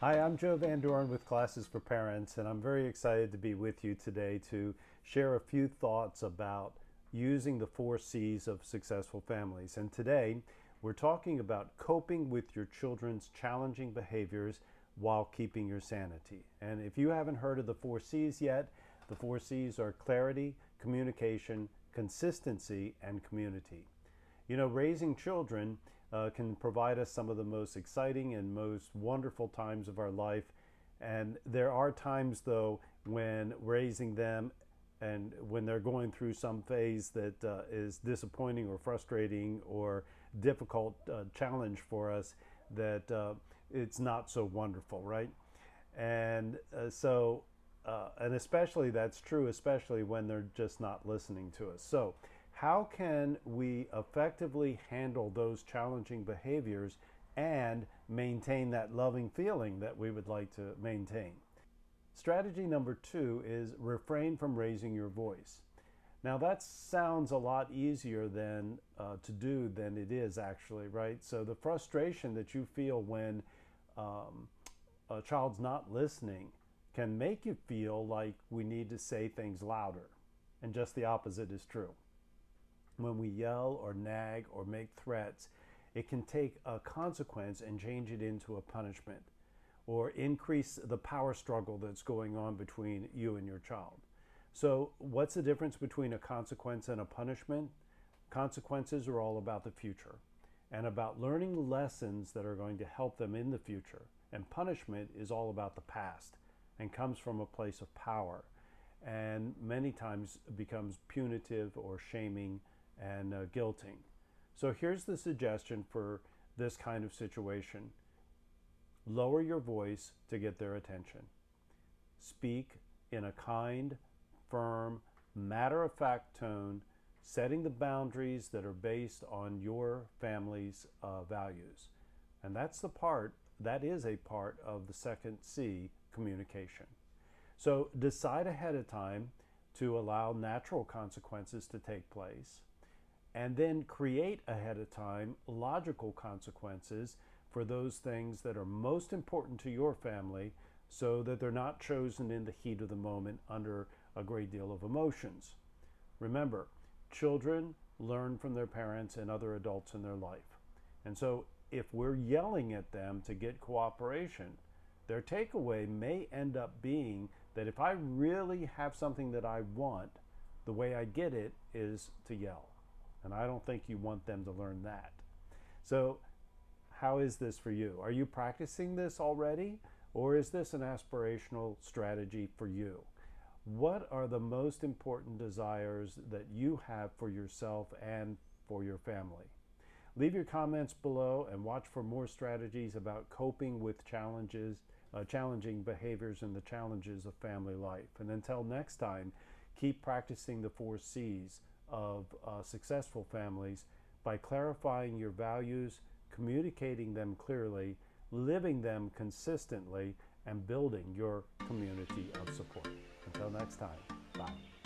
Hi, I'm Joe Van Doren with Classes for Parents, and I'm very excited to be with you today to share a few thoughts about using the 4 C's of successful families. And today, we're talking about coping with your children's challenging behaviors while keeping your sanity. And if you haven't heard of the 4 C's yet, the 4 C's are clarity, communication, consistency, and community. You know, raising children can provide us some of the most exciting and most wonderful times of our life. And there are times, though, when raising them and when they're going through some phase that is disappointing or frustrating or difficult challenge for us, that it's not so wonderful, right? And especially that's true, especially when they're just not listening to us. So, how can we effectively handle those challenging behaviors and maintain that loving feeling that we would like to maintain? Strategy number 2 is refrain from raising your voice. Now that sounds a lot easier than to do than it is actually, right? So the frustration that you feel when a child's not listening can make you feel like we need to say things louder, and just the opposite is true. When we yell or nag or make threats, it can take a consequence and change it into a punishment or increase the power struggle that's going on between you and your child. So, what's the difference between a consequence and a punishment? Consequences are all about the future and about learning lessons that are going to help them in the future. And punishment is all about the past and comes from a place of power and many times becomes punitive or shaming and guilting. So here's the suggestion for this kind of situation. Lower your voice to get their attention. Speak in a kind, firm, matter-of-fact tone, setting the boundaries that are based on your family's values. And that is a part of the second C, communication. So decide ahead of time to allow natural consequences to take place, and then create ahead of time logical consequences for those things that are most important to your family so that they're not chosen in the heat of the moment under a great deal of emotions. Remember, children learn from their parents and other adults in their life. And so if we're yelling at them to get cooperation, their takeaway may end up being that if I really have something that I want, the way I get it is to yell. And I don't think you want them to learn that. So how is this for you? Are you practicing this already? Or is this an aspirational strategy for you? What are the most important desires that you have for yourself and for your family? Leave your comments below and watch for more strategies about coping with challenging behaviors and the challenges of family life. And until next time, keep practicing the 4 C's of successful families by clarifying your values, communicating them clearly, living them consistently, and building your community of support. Until next time, bye.